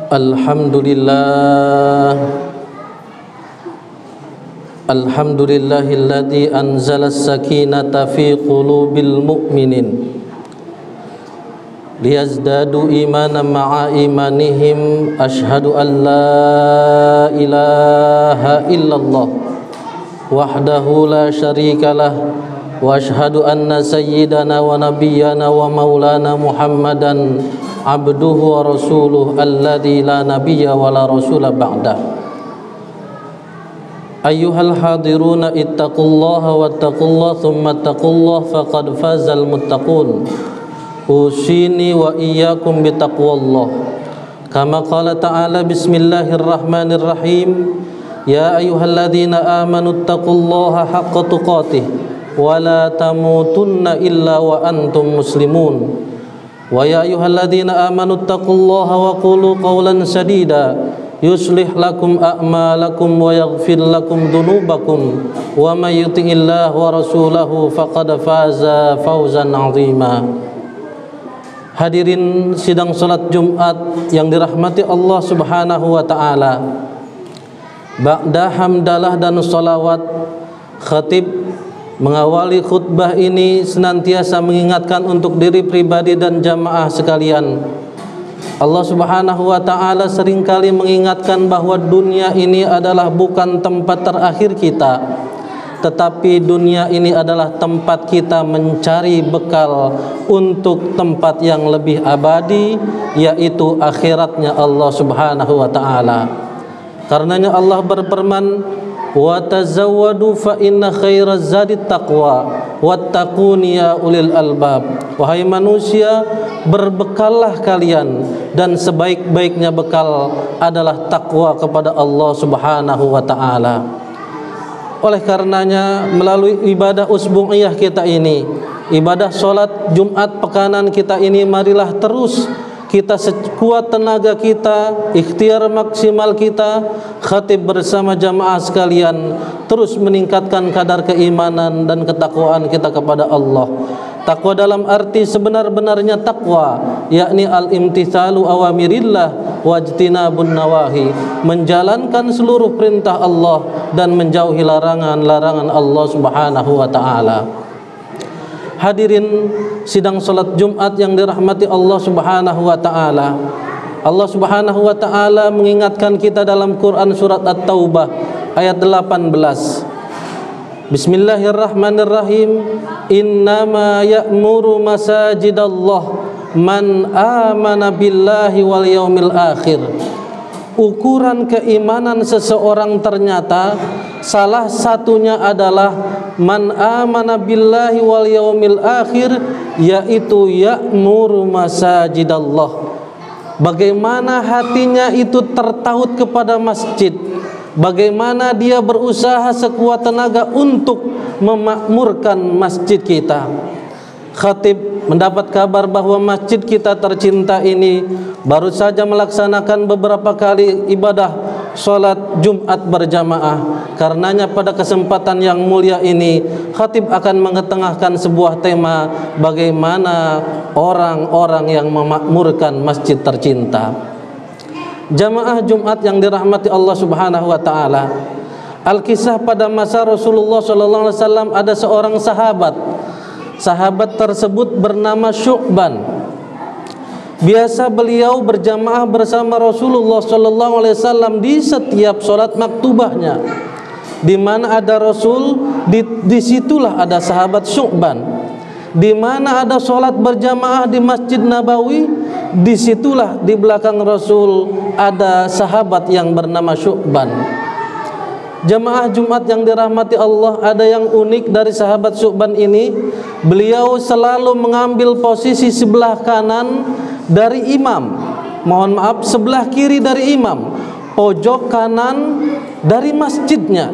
Alhamdulillah, alhamdulillahilladzi anzala as-sakinata fi qulubil mu'minin liyazdadu imanan ma'a imanihim. Asyhadu an la ilaha illallah wahdahu la syarikalah wa asyhadu anna sayyidana wa nabiyyana wa maulana Muhammadan abduhu wa rasuluh alladzi la nabiyya wa la rasula ba'da. Ayyuhal hadiruna ittaqullaha wattaqullaha thumma ittaqullaha faqad fazal muttaqun. Usini wa iyyakum bitaqwallah. Kama qala ta'ala bismillahirrahmanirrahim. Ya ayyuhalladzina amanu ittaqullaha haqqa tuqatih wa la tamutunna illa wa antum muslimun. Wa ya ayyuhalladzina amanu ittaqullaha wa qulu qawlan sadida yuslih lakum a'malakum wa yaghfir lakum dhunubakum wa may yuti'illah wa rasulahu faqad faza fawzan 'azima. Hadirin sidang salat Jumat yang dirahmati Allah Subhanahu wa taala. Ba'da hamdalah dan salawat, khatib mengawali khutbah ini senantiasa mengingatkan untuk diri pribadi dan jamaah sekalian. Allah Subhanahu wa taala seringkali mengingatkan bahwa dunia ini adalah bukan tempat terakhir kita, tetapi dunia ini adalah tempat kita mencari bekal untuk tempat yang lebih abadi, yaitu akhiratnya Allah Subhanahu wa taala. Karenanya Allah berfirman, wa tazawwadu fa inna khairaz zadi taqwa wattaquni ya ulil albab. Wahai manusia, berbekallah kalian, dan sebaik-baiknya bekal adalah takwa kepada Allah Subhanahu wa taala. Oleh karenanya, melalui ibadah usbu'iyah kita ini, ibadah sholat Jumat pekanan kita ini, marilah terus kita sekuat tenaga kita, ikhtiar maksimal kita, khatib bersama jamaah sekalian, terus meningkatkan kadar keimanan dan ketakwaan kita kepada Allah. Takwa dalam arti sebenar-benarnya takwa, yakni al-imtithalu awamirillah wajtinabun nawahi, menjalankan seluruh perintah Allah dan menjauhi larangan-larangan Allah Subhanahu wa taala. Hadirin sidang salat Jumat yang dirahmati Allah Subhanahu wa taala. Allah Subhanahu wa taala mengingatkan kita dalam Quran surat At-Taubah ayat 18. Bismillahirrahmanirrahim. Innama ya'muru masajidallah man amana billahi wal yaumil akhir. Ukuran keimanan seseorang ternyata salah satunya adalah man amana billahi wal yaumil akhir, yaitu ya'muru masajidallah. Bagaimana hatinya itu tertaut kepada masjid, bagaimana dia berusaha sekuat tenaga untuk memakmurkan masjid kita. Khatib mendapat kabar bahwa masjid kita tercinta ini baru saja melaksanakan beberapa kali ibadah sholat Jumat berjamaah. Karenanya pada kesempatan yang mulia ini, khatib akan mengetengahkan sebuah tema, bagaimana orang-orang yang memakmurkan masjid tercinta. Jamaah Jumat yang dirahmati Allah Subhanahu wa taala. Al-kisah pada masa Rasulullah sallallahu alaihi wasallam, ada seorang sahabat. Sahabat tersebut bernama Syu'ban. Biasa beliau berjamaah bersama Rasulullah sallallahu alaihi wasallam di setiap salat maktubahnya. Di mana ada Rasul, disitulah ada sahabat Syu'ban. Di mana ada salat berjamaah di Masjid Nabawi, disitulah di belakang Rasul ada sahabat yang bernama Syu'ban. Jamaah Jumat yang dirahmati Allah, ada yang unik dari sahabat Syu'ban ini. Beliau selalu mengambil posisi sebelah kanan dari imam, mohon maaf, sebelah kiri dari imam, pojok kanan dari masjidnya,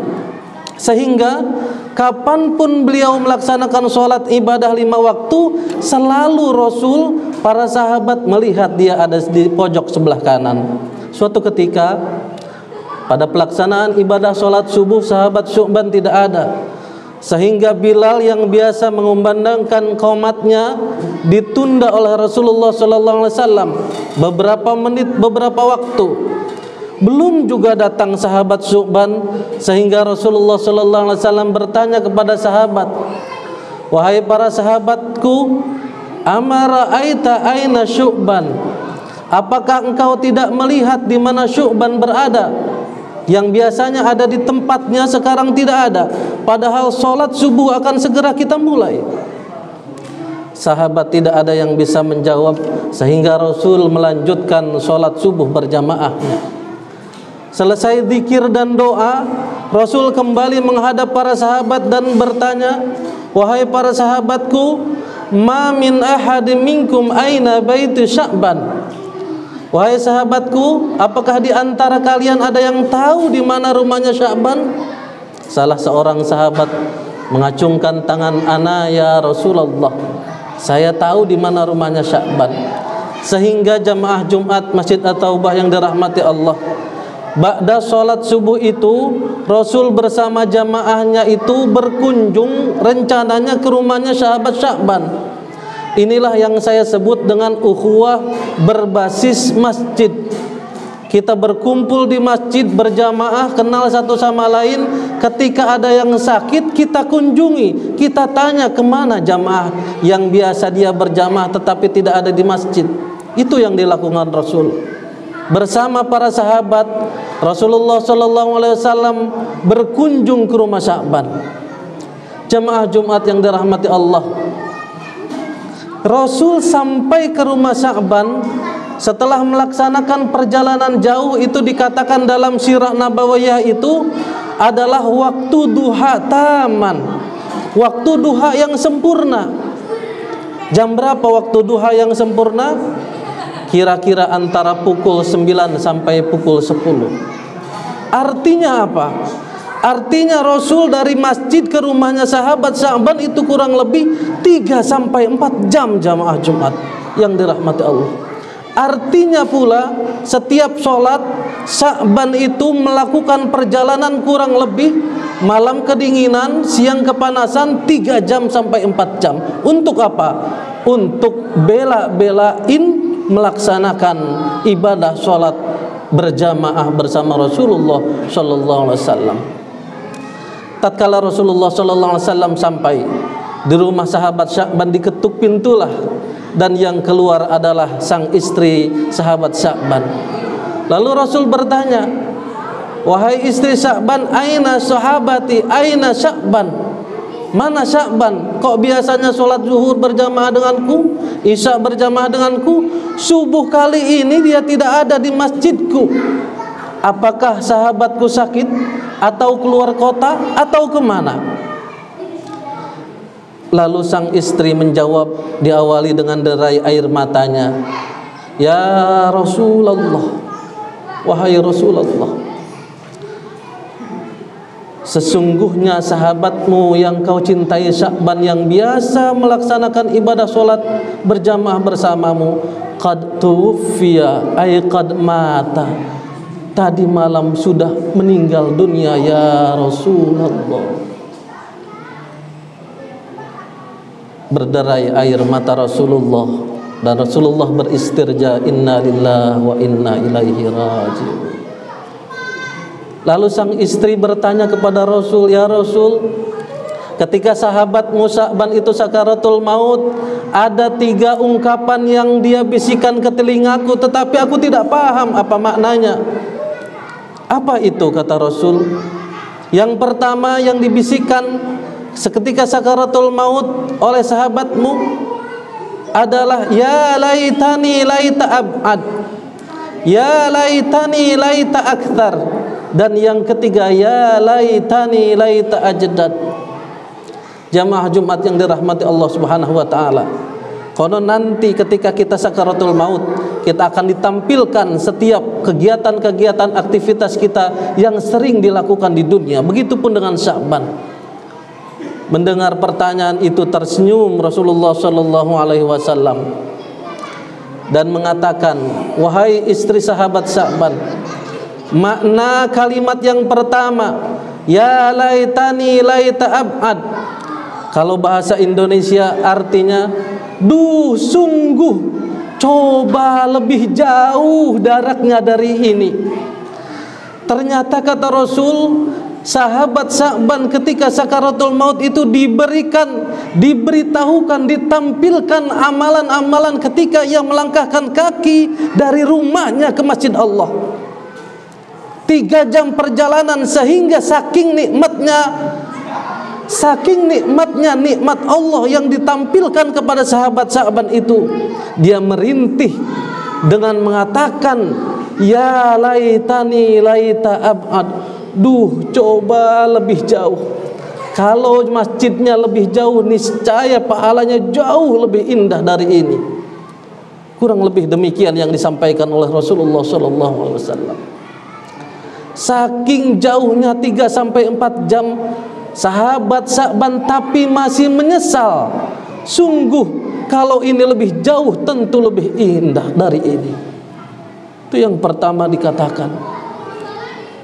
sehingga kapanpun beliau melaksanakan sholat ibadah 5 waktu, selalu Rasul, para sahabat melihat dia ada di pojok sebelah kanan. Suatu ketika pada pelaksanaan ibadah sholat subuh, sahabat Syu'ban tidak ada. sehingga Bilal yang biasa mengumandangkan qomatnya ditunda oleh Rasulullah sallallahu alaihi wasallam beberapa menit, beberapa waktu. Belum juga datang sahabat Syu'ban, sehingga Rasulullah sallallahu alaihi wasallam bertanya kepada sahabat, "Wahai para sahabatku, amara aita aina Syu'ban? Apakah engkau tidak melihat di mana Syu'ban berada? Yang biasanya ada di tempatnya sekarang tidak ada, padahal sholat subuh akan segera kita mulai." Sahabat tidak ada yang bisa menjawab, sehingga Rasul melanjutkan sholat subuh berjamaahnya. Selesai zikir dan doa, Rasul kembali menghadap para sahabat dan bertanya, "Wahai para sahabatku, ma min ahadin minkum aina baitu Sya'ban?" Wahai sahabatku, apakah di antara kalian ada yang tahu di mana rumahnya Sya'ban? Salah seorang sahabat mengacungkan tangan, "Ana ya Rasulullah, saya tahu di mana rumahnya Sya'ban." Sehingga jamaah Jumat Masjid At-Taubah yang dirahmati Allah, ba'da sholat subuh itu Rasul bersama jamaahnya itu berkunjung rencananya ke rumahnya sahabat Sya'ban. Inilah yang saya sebut dengan ukhuwah berbasis masjid. Kita berkumpul di masjid berjamaah, kenal satu sama lain. Ketika ada yang sakit, kita kunjungi, kita tanya kemana jamaah yang biasa dia berjamaah tetapi tidak ada di masjid. Itu yang dilakukan Rasul. Bersama para sahabat, Rasulullah SAW berkunjung ke rumah Sya'ban. Jamaah Jumat yang dirahmati Allah, Rasul sampai ke rumah Sya'ban setelah melaksanakan perjalanan jauh. Itu dikatakan dalam sirah nabawiyah itu adalah waktu duha taman, waktu duha yang sempurna. Jam berapa waktu duha yang sempurna? Kira-kira antara pukul 9 sampai pukul 10. Artinya apa? Artinya Rasul dari masjid ke rumahnya sahabat Sya'ban itu kurang lebih 3 sampai 4 jam jamaah Jumat yang dirahmati Allah. Artinya pula setiap sholat Sya'ban itu melakukan perjalanan kurang lebih malam kedinginan, siang kepanasan 3 jam sampai 4 jam. Untuk apa? Untuk bela-belain melaksanakan ibadah sholat berjamaah bersama Rasulullah sallallahu alaihi wasallam. Tatkala Rasulullah sallallahu alaihi wasallam sampai di rumah sahabat Sya'ban, diketuk pintulah, dan yang keluar adalah sang istri sahabat Sya'ban. Lalu Rasul bertanya, "Wahai istri Sya'ban, aina sahabati, aina Sya'ban?" Mana Sya'ban? Kok biasanya sholat zuhur berjamaah denganku, isya berjamaah denganku, subuh kali ini dia tidak ada di masjidku. Apakah sahabatku sakit, atau keluar kota, atau kemana? Lalu sang istri menjawab, diawali dengan derai air matanya, "Ya Rasulullah, wahai Rasulullah, sesungguhnya sahabatmu yang kau cintai Sya'ban, yang biasa melaksanakan ibadah sholat berjamaah bersamamu, qad tuwfiya ay qad mata, tadi malam sudah meninggal dunia ya Rasulullah." Berderai air mata Rasulullah, dan Rasulullah beristirja, "Inna lillahi wa inna ilaihi raji'un." Lalu sang istri bertanya kepada Rasul, "Ya Rasul, ketika sahabatmu Sya'ban itu sakaratul maut, ada 3 ungkapan yang dia bisikan ke telingaku, tetapi aku tidak paham apa maknanya." "Apa itu?" kata Rasul. "Yang pertama yang dibisikkan seketika sakaratul maut oleh sahabatmu adalah ya laitani laita ab'ad, ya laitani laita akthar, dan yang ketiga ya laitani laita ajdad." Jamaah Jumat yang dirahmati Allah Subhanahu wa taala, konon nanti ketika kita sakaratul maut, kita akan ditampilkan setiap kegiatan-kegiatan aktivitas kita yang sering dilakukan di dunia. Begitupun dengan Sya'ban. Mendengar pertanyaan itu tersenyum Rasulullah sallallahu alaihi wasallam dan mengatakan, "Wahai istri sahabat Sya'ban, makna kalimat yang pertama Ya laitani laita ab'ad. Kalau bahasa Indonesia artinya, duh sungguh coba lebih jauh daratnya dari ini. Ternyata kata Rasul, sahabat Sa'ban ketika sakaratul maut itu diberitahukan, ditampilkan amalan-amalan ketika ia melangkahkan kaki dari rumahnya ke Masjid Allah. 3 jam perjalanan, sehingga saking nikmatnya nikmat Allah yang ditampilkan kepada sahabat Sa'ban itu, dia merintih dengan mengatakan, ya laitani laita ab'ad. Duh coba lebih jauh. Kalau masjidnya lebih jauh, niscaya pahalanya jauh lebih indah dari ini. Kurang lebih demikian yang disampaikan oleh Rasulullah SAW. Saking jauhnya 3-4 jam sahabat Sa'ban, tapi masih menyesal. Sungguh kalau ini lebih jauh, tentu lebih indah dari ini. Itu yang pertama dikatakan.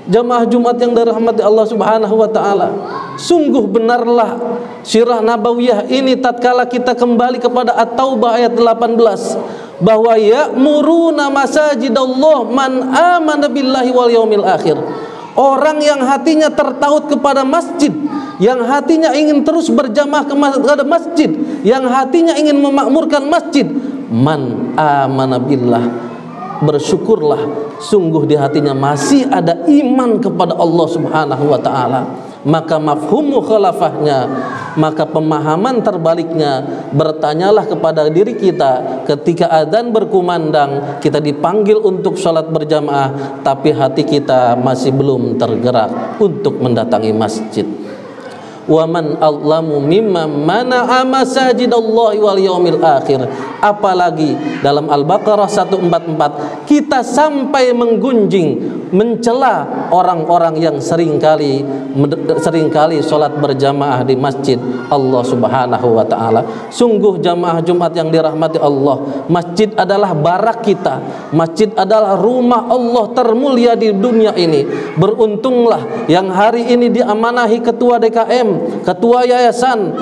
Jamaah Jumat yang dirahmati Allah Subhanahu wa taala, sungguh benarlah sirah nabawiyah ini tatkala kita kembali kepada At-Taubah ayat 18, bahwa ya'muruna masajidallah man amana billahi wal yaumil akhir. Orang yang hatinya tertaut kepada masjid, yang hatinya ingin terus berjamaah kepada masjid, yang hatinya ingin memakmurkan masjid, man amana billah, bersyukurlah sungguh di hatinya masih ada iman kepada Allah Subhanahu wa taala. Maka mafhum mukhalafahnya, maka pemahaman terbaliknya, bertanyalah kepada diri kita ketika adzan berkumandang, kita dipanggil untuk sholat berjamaah, tapi hati kita masih belum tergerak untuk mendatangi masjid. Wa man azlamu mimman mana'a masajidallahi wal yaumil akhir. Apalagi dalam Al-Baqarah 144 kita sampai menggunjing, mencela orang-orang yang seringkali sholat berjamaah di masjid Allah Subhanahu wa taala. Sungguh jamaah Jumat yang dirahmati Allah, masjid adalah barak kita, masjid adalah rumah Allah termulia di dunia ini. Beruntunglah yang hari ini diamanahi ketua DKM, ketua yayasan,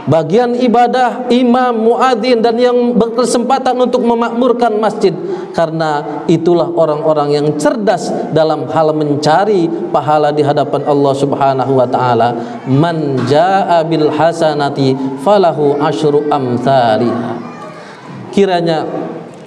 bagian ibadah, imam, muadzin, dan yang berkesempatan untuk memakmurkan masjid. Karena itulah orang-orang yang cerdas dalam hal mencari pahala di hadapan Allah Subhanahu wa taala. Man jaa bil hasanati falahu asyru amsalihha. Kiranya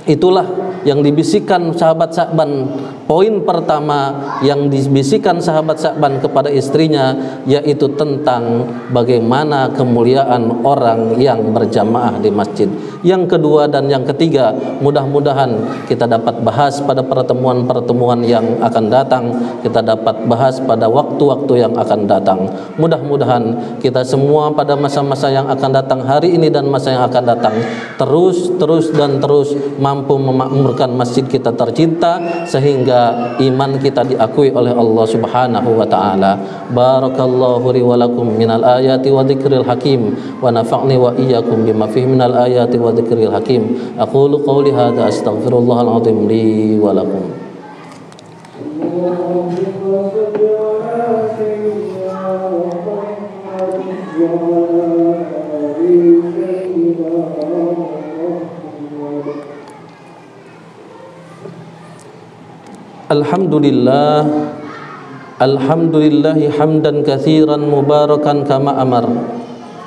itulah yang dibisikkan sahabat Sa'ban. Poin pertama yang dibisikkan sahabat Sa'ban kepada istrinya, yaitu tentang bagaimana kemuliaan orang yang berjamaah di masjid. Yang kedua dan yang ketiga, mudah-mudahan kita dapat bahas pada pertemuan-pertemuan yang akan datang, kita dapat bahas pada waktu-waktu yang akan datang. Mudah-mudahan kita semua pada masa-masa yang akan datang, hari ini dan masa yang akan datang, terus mampu memakmurkan masjid kita tercinta, sehingga iman kita diakui oleh Allah Subhanahu wa taala. Barakallahu li wa lakum minal ayati wa dzikril hakim, wa nafa'ni wa iyyakum bima fihi minal ayati wa dzikril hakim. Aqulu qawli hadza astaghfirullahal azim li wa lakum. Alhamdulillah, alhamdulillahi hamdan katsiran mubarakan kama amar.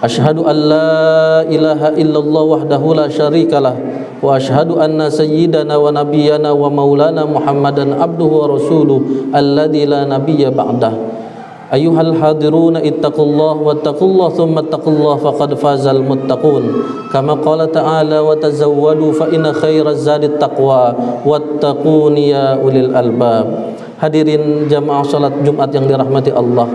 Asyhadu an la ilaha illallah wahdahu la syarikalah, wa asyhadu anna sayyidana wa nabiyyana wa maulana Muhammadan abduhu wa rasuluh alladzi la nabiyya ba'dah. Ayyuhal hadiruna ittaqullah wattaqullah thumma ittaqullah faqad fazal muttaqun. Kama qala ta'ala wa tazawwadu fa inna khairaz zadit taqwa wattaquni ya ulil albab. Hadirin jamaah salat Jumat yang dirahmati Allah.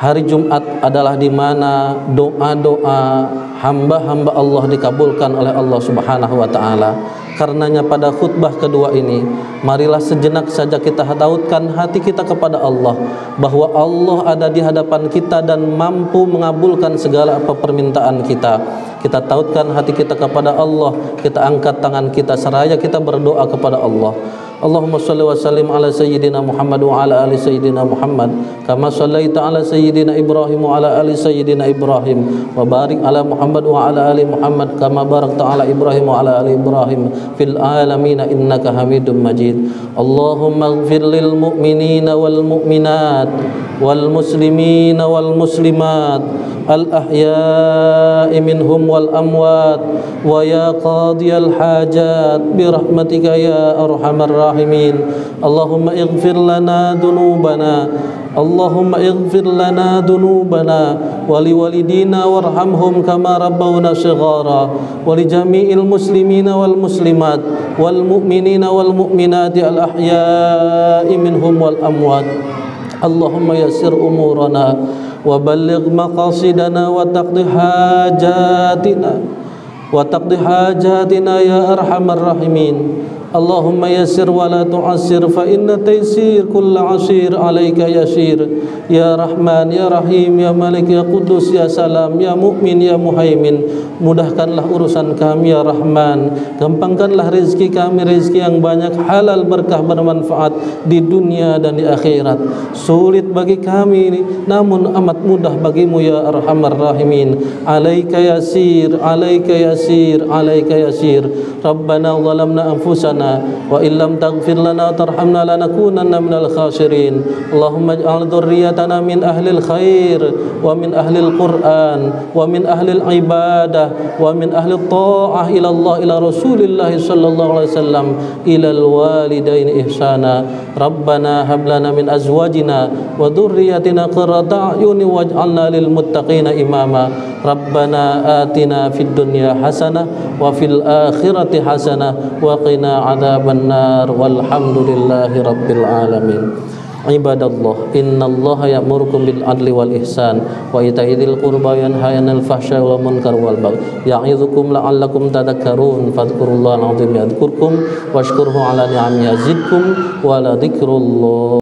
Hari Jumat adalah di mana doa-doa hamba-hamba Allah dikabulkan oleh Allah Subhanahu wa taala. Karenanya pada khutbah kedua ini, marilah sejenak saja kita tautkan hati kita kepada Allah, bahwa Allah ada di hadapan kita dan mampu mengabulkan segala apa permintaan kita. Kita tautkan hati kita kepada Allah, kita angkat tangan kita seraya kita berdoa kepada Allah. Allahumma salli wa sallim ala sayyidina Muhammad wa ala ali sayyidina Muhammad kama sallaita ala sayyidina Ibrahim wa ala ali sayyidina Ibrahim wa barik ala Muhammad wa ala ali Muhammad kama barakta ala Ibrahim wa ala ali Ibrahim fil alamin innaka Hamidum Majid. Allahumma ighfir lil mu'minina wal mu'minat wal muslimina wal muslimat al ahya'i minhum wal amwat wa ya qadiyal hajat bi rahmatika ya arhamar rahimin. Allahumma ighfir lana dhunubana Allahumma ighfir lana dhunubana wa liwalidina warhamhum kama rabbawna shighara wa li jami'il muslimina wal muslimat wal mu'minina wal mu'minati al ahya'i minhum wal amwat. Allahumma yassir umurana wa balligh maqasidana wa taqdi hajatina ya arhamar rahimin. Allahumma yassir wa la tu'assir fa inna taysir kulla asir alayka yasir. Ya Rahman ya Rahim ya Malik ya Qudus ya Salam ya Mu'min ya Muhaimin, mudahkanlah urusan kami ya Rahman, gampangkanlah rezeki kami, rezeki yang banyak, halal, berkah, bermanfaat di dunia dan di akhirat. Sulit bagi kami namun amat mudah bagimu ya Arhamar Rahimin. Alaika yasir, alaika yasir, alaika yasir. Rabbana zalamna anfusana wa illam taghfir lana tarhamna lanakunanna minal khasirin. Allahumma ij'al dhurriyyatana min ahlil khair wa min ahlil Qur'an wa min ahlil ibadah wa min ahlil ta'ah ila Allah ila Rasulillah sallallahu alaihi wasallam ila al-walidain ihsana. Rabbana hab lana min azwajina wa dhurriyyatina qurrata a'yunin waj'alna lil muttaqina imama. Rabbana atina fid dunya hasanah wa fil akhirati hasanah wa qina adzabannar walhamdulillahi rabbil alamin. Ibadallah, innallaha ya'murukum bil adli wal ihsan wa ita'i dzil qurba wa yanha 'anil fahsya'i wal munkar wal baghi ya'idzukum la'allakum tadhakkarun fadhkurullaha al-'azim yadhkurkum washkuruhu 'ala ni'amihi yazidkum wa la dzikrullah